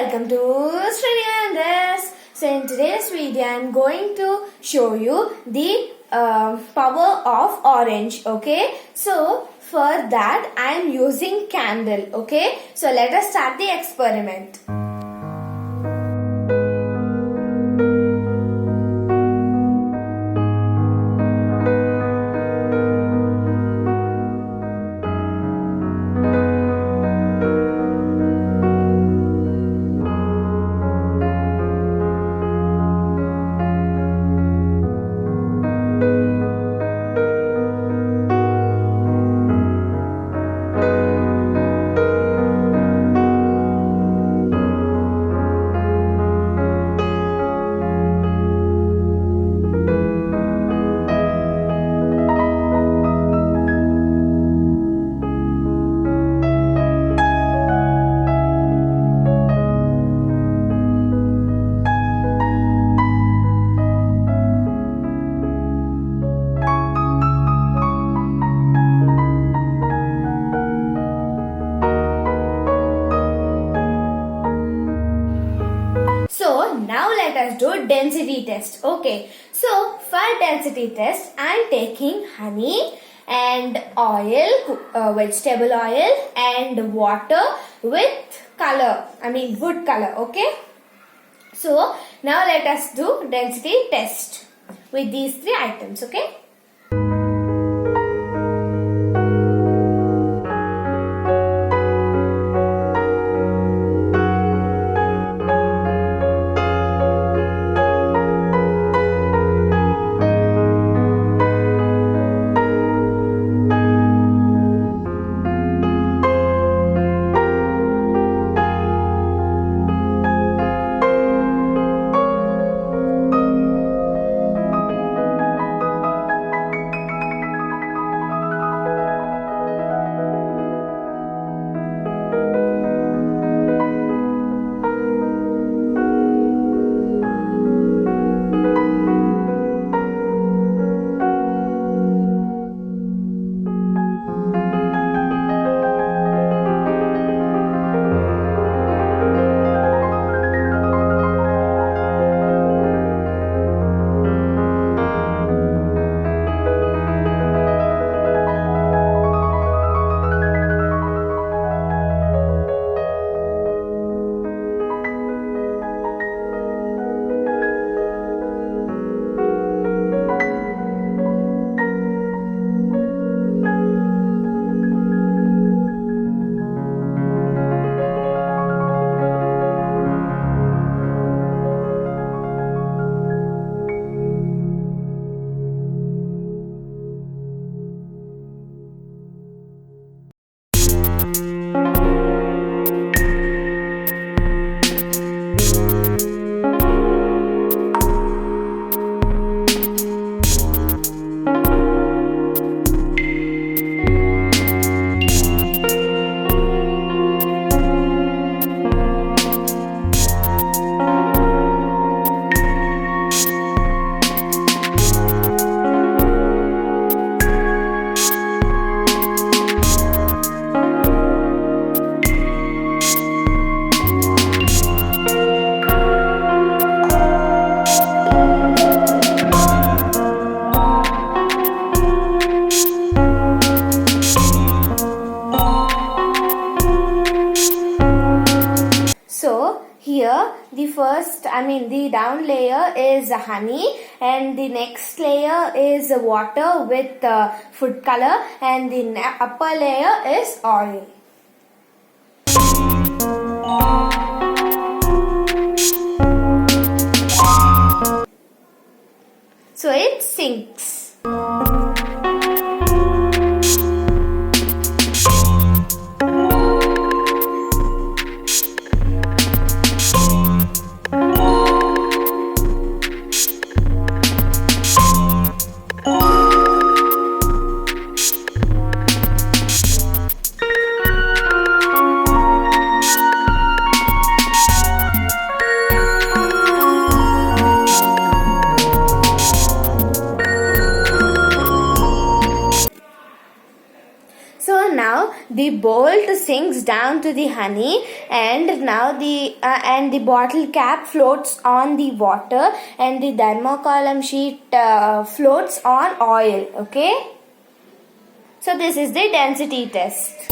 welcome to Study and Rest. So in today's video I am going to show you the power of orange. Okay, so for that I am using candle. Okay, so let us start the experiment. So now let us do density test. Okay, so for density test I am taking honey and oil, vegetable oil and water with color, wood color. Okay, so now let us do density test with these three items. Okay. So here the down layer is honey and the next layer is water with food color and the upper layer is oil. So it sinks. now the bolt sinks down to the honey, and now the bottle cap floats on the water, and the thermocolumn sheet floats on oil. Okay, so this is the density test.